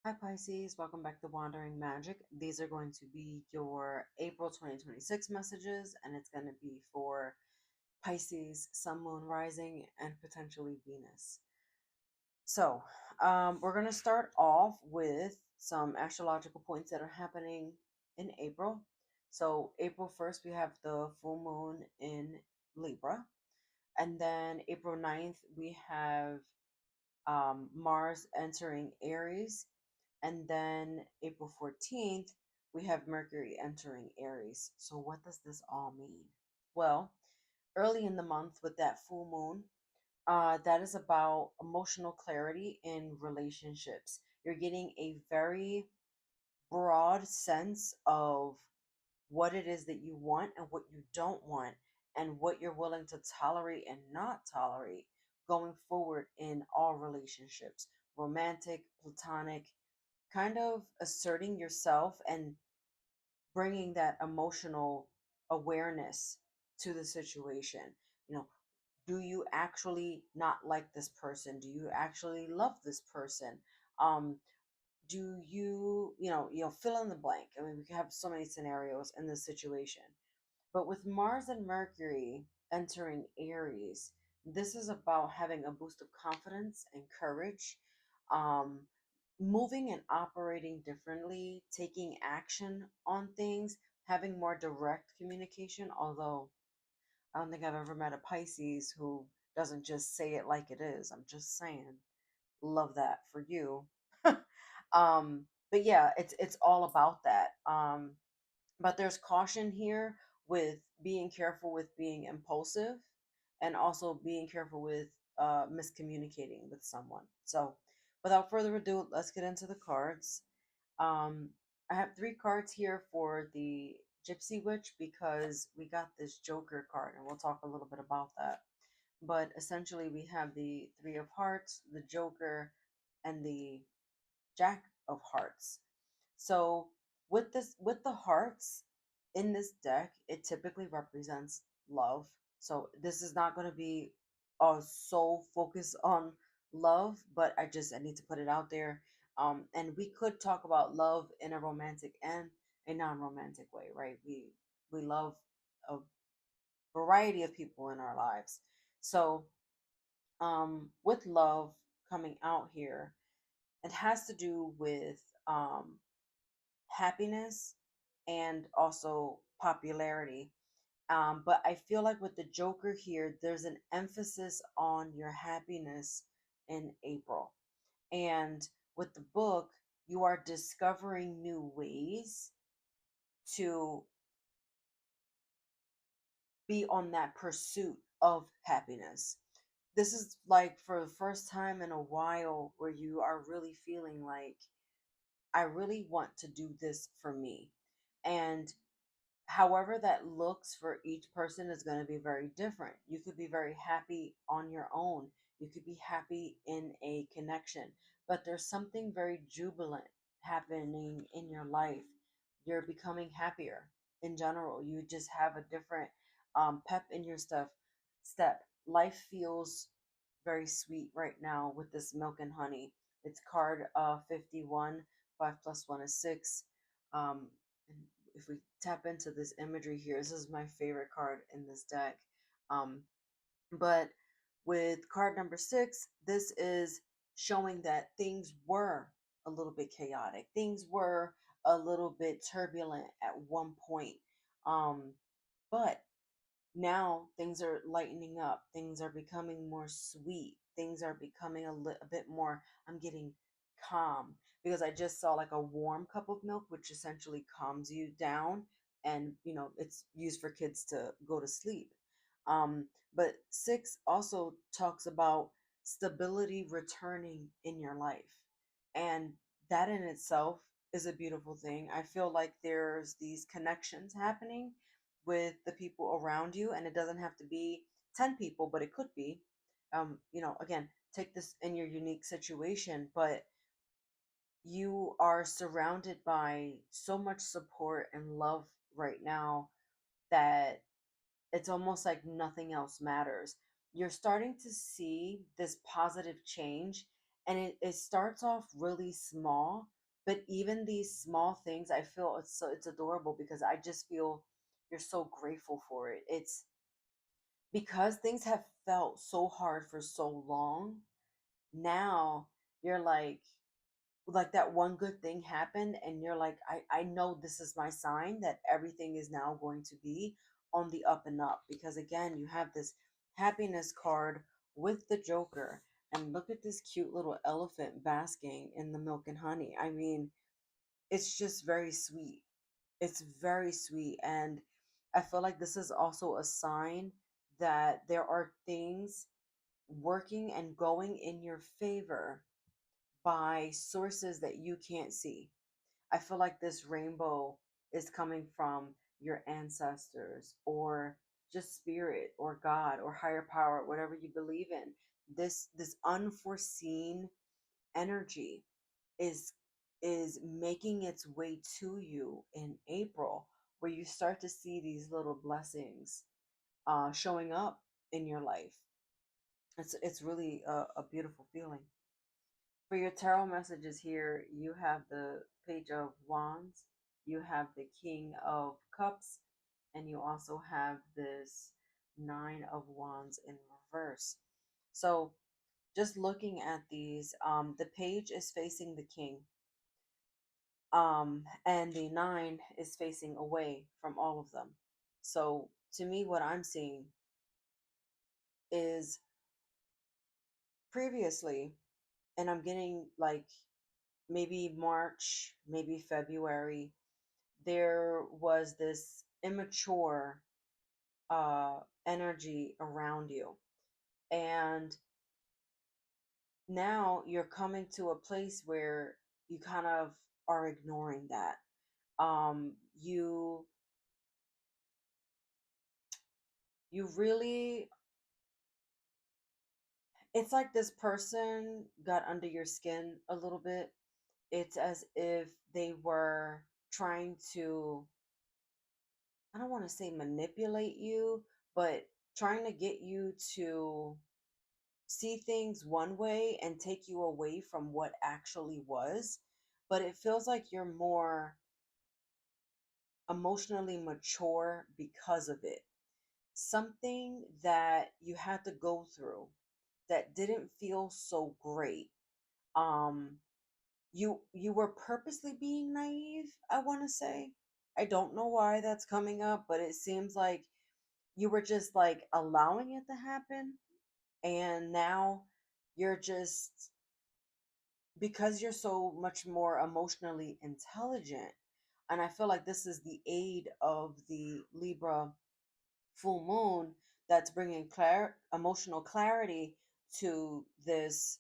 Hi Pisces, welcome back to Wandering Magic. These are going to be your April 2026 messages, and it's going to be for Pisces, Sun, Moon, Rising, and potentially Venus. So, we're going to start off with some astrological points that are happening in April. So, April 1st, we have the full moon in Libra, and then April 9th, we have Mars entering Aries. And then April 14th, we have Mercury entering Aries. So, what does this all mean? Well, early in the month with that full moon, that is about emotional clarity in relationships. You're getting a very broad sense of what it is that you want and what you don't want, and what you're willing to tolerate and not tolerate going forward in all relationships, romantic, platonic, kind of asserting yourself and bringing that emotional awareness to the situation. You know, do you actually not like this person? Do you actually love this person? Um, do fill in the blank. I mean, we can have so many scenarios in this situation. But with Mars and Mercury entering Aries, this is about having a boost of confidence and courage, um, moving and operating differently, taking action on things, having more direct communication. Although I don't think I've ever met a Pisces who doesn't just say it like it is. I'm just saying, love that for you. But yeah, it's all about that. But there's caution here with being careful with being impulsive, and also being careful with miscommunicating with someone. So, without further ado, let's get into the cards. Um, I have three cards here for the Gypsy Witch because we got this Joker card, and we'll talk a little bit about that. But essentially, we have the Three of Hearts, the Joker, and the Jack of Hearts. So with the hearts in this deck, it typically represents love. So this is not going to be a sole focus on love, but I need to put it out there. And we could talk about love in a romantic and a non-romantic way, right? We love a variety of people in our lives. So with love coming out here, it has to do with happiness and also popularity. But I feel like with the Joker here, there's an emphasis on your happiness in April. And with the book, you are discovering new ways to be on that pursuit of happiness. This is like for the first time in a while where you are really feeling like, I really want to do this for me. And however that looks for each person is going to be very different. You could be very happy on your own. You could be happy in a connection, but there's something very jubilant happening in your life. You're becoming happier in general. You just have a different pep in your step. Life feels very sweet right now with this milk and honey. It's card 51. 5 plus 1 is 6. And if we tap into this imagery here, this is my favorite card in this deck. Um, but with card number 6, this is showing that things were a little bit chaotic. Things were a little bit turbulent at one point. Um, but now things are lightening up. Things are becoming more sweet. Things are becoming a bit more, I'm getting calm, because I just saw like a warm cup of milk, which essentially calms you down. And, it's used for kids to go to sleep. But 6 also talks about stability returning in your life. And that in itself is a beautiful thing. I feel like there's these connections happening with the people around you, and it doesn't have to be 10 people, but it could be. Again, take this in your unique situation, but you are surrounded by so much support and love right now that it's almost like nothing else matters. You're starting to see this positive change And it starts off really small, but even these small things, I feel it's adorable because I just feel you're so grateful for it. It's because things have felt so hard for so long. Now you're like that one good thing happened and you're like, I know this is my sign that everything is now going to be on the up and up, because again you have this happiness card with the Joker, and look at this cute little elephant basking in the milk and honey. I mean, it's just very sweet. It's very sweet, and I feel like this is also a sign that there are things working and going in your favor by sources that you can't see. I feel like this rainbow is coming from your ancestors or just spirit or God or higher power, whatever you believe in. This unforeseen energy is is making its way to you in April, where you start to see these little blessings showing up in your life. It's really a beautiful feeling. For your tarot messages here, you have the Page of Wands, you have the King of Cups, and you also have this Nine of Wands in reverse. So, just looking at these, the page is facing the king, and the nine is facing away from all of them. So, to me, what I'm seeing is previously, and I'm getting like maybe March, maybe February, there was this immature energy around you. And now you're coming to a place where you kind of are ignoring that. Um, you you really, it's like this person got under your skin a little bit. It's as if they were trying to, I don't want to say manipulate you, but trying to get you to see things one way and take you away from what actually was. But it feels like you're more emotionally mature because of it. Something that you had to go through that didn't feel so great. Um, you were purposely being naive, I want to say. I don't know why that's coming up, but it seems like you were just like allowing it to happen, and now you're just, because you're so much more emotionally intelligent, and I feel like this is the aid of the Libra full moon that's bringing emotional clarity to this,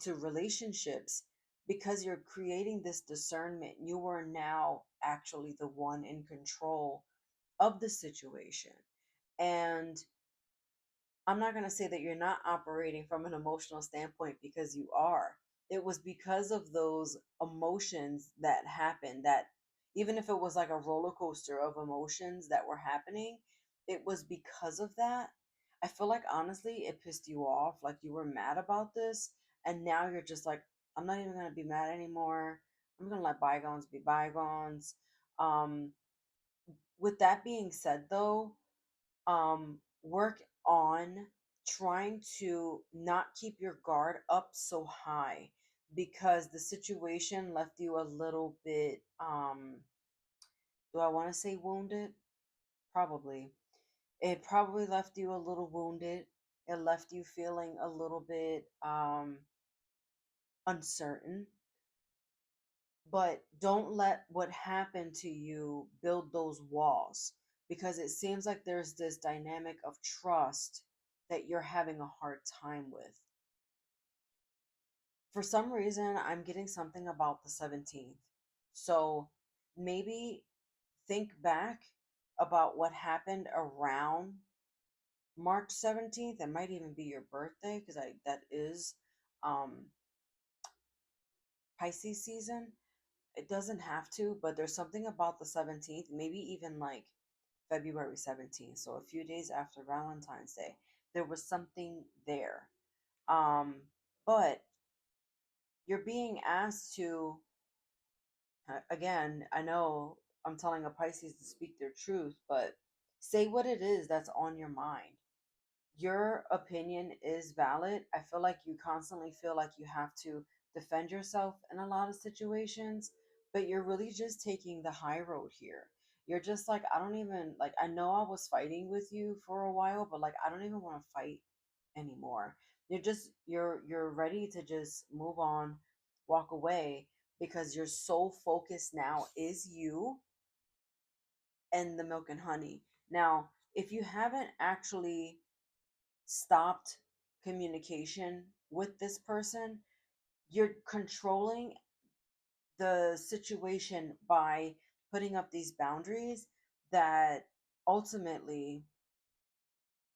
to relationships, because you're creating this discernment. You are now actually the one in control of the situation. And I'm not going to say that you're not operating from an emotional standpoint, because you are. It was because of those emotions that happened, that even if it was like a roller coaster of emotions that were happening, it was because of that. I feel like honestly, it pissed you off. Like you were mad about this. And now you're just like, I'm not even going to be mad anymore. I'm going to let bygones be bygones. Um, with that being said, though, work on trying to not keep your guard up so high, because the situation left you a little bit, do I want to say wounded? Probably. It probably left you a little wounded. It left you feeling a little bit uncertain. But don't let what happened to you build those walls, because it seems like there's this dynamic of trust that you're having a hard time with. For some reason, I'm getting something about the 17th. So maybe think back about what happened around March 17th. It might even be your birthday, because I that is um Pisces season. It doesn't have to, but there's something about the 17th, maybe even like February 17th, so a few days after Valentine's Day. There was something there. Um, but you're being asked to, again, I know I'm telling a Pisces to speak their truth, but say what it is that's on your mind. Your opinion is valid. I feel like you constantly feel like you have to defend yourself in a lot of situations, but you're really just taking the high road here. You're just like, I don't even like, I know I was fighting with you for a while, but like, I don't even want to fight anymore. You're ready to just move on, walk away, because your sole focus now is you and the milk and honey. Now, if you haven't actually stopped communication with this person, you're controlling the situation by putting up these boundaries that ultimately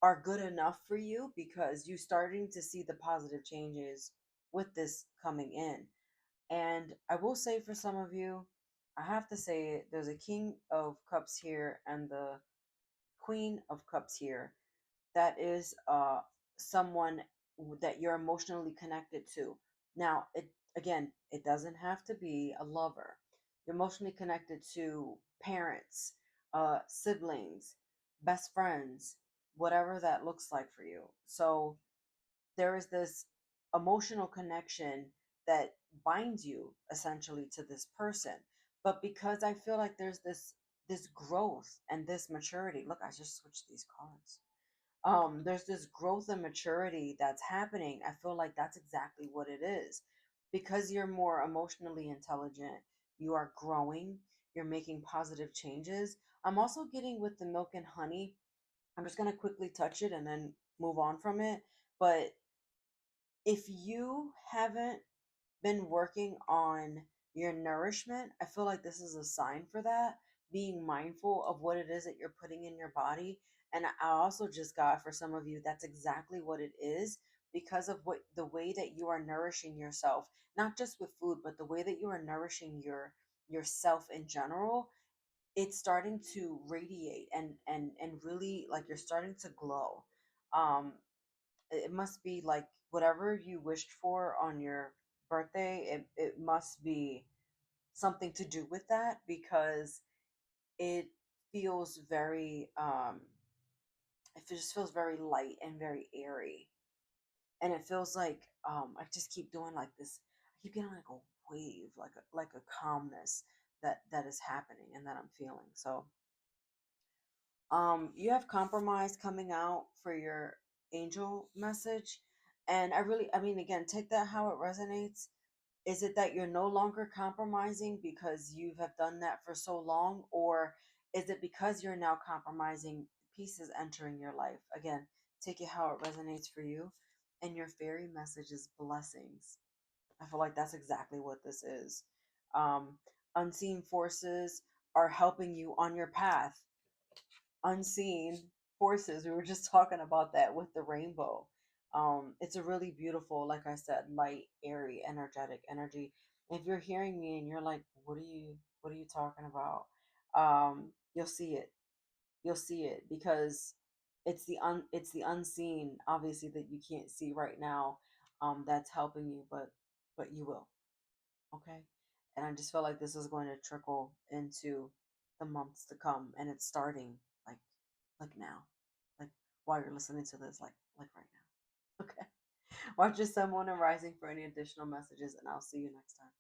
are good enough for you because you're starting to see the positive changes with this coming in. And I will say for some of you, I have to say it, there's a King of Cups here and the Queen of Cups here. That is someone that you're emotionally connected to. Now, it again, it doesn't have to be a lover. You're emotionally connected to parents, siblings, best friends, whatever that looks like for you. So there is this emotional connection that binds you essentially to this person. But because I feel like there's this growth and this maturity. Look, I just switched these cards. There's this growth and maturity that's happening. I feel like that's exactly what it is. Because you're more emotionally intelligent, you are growing, you're making positive changes. I'm also getting with the milk and honey. I'm just going to quickly touch it and then move on from it. But if you haven't been working on your nourishment, I feel like this is a sign for that. Being mindful of what it is that you're putting in your body. And I also just got for some of you, that's exactly what it is because of what the way that you are nourishing yourself, not just with food, but the way that you are nourishing yourself in general. It's starting to radiate and really like you're starting to glow. Um, it must be like whatever you wished for on your birthday, it must be something to do with that because it feels very it just feels very light and very airy, and it feels like I just keep doing like this. I keep getting like a wave, like a calmness that is happening and that I'm feeling. So you have compromise coming out for your angel message, and I mean, again, take that how it resonates. Is it that you're no longer compromising because you have done that for so long, or is it because you're now compromising pieces entering your life? Again, take it how it resonates for you. And your fairy message is blessings. I feel like that's exactly what this is. um Unseen forces are helping you on your path. Unseen forces. We were just talking about that with the rainbow. It's a really beautiful, like I said, light, airy, energetic energy. If you're hearing me and you're like, what are you talking about? You'll see it. You'll see it because it's the unseen, obviously, that you can't see right now. That's helping you, but you will. Okay. And I just feel like this is going to trickle into the months to come, and it's starting like now, like while you're listening to this, like right now. Okay. Watch your sun, moon, and rising for any additional messages, and I'll see you next time.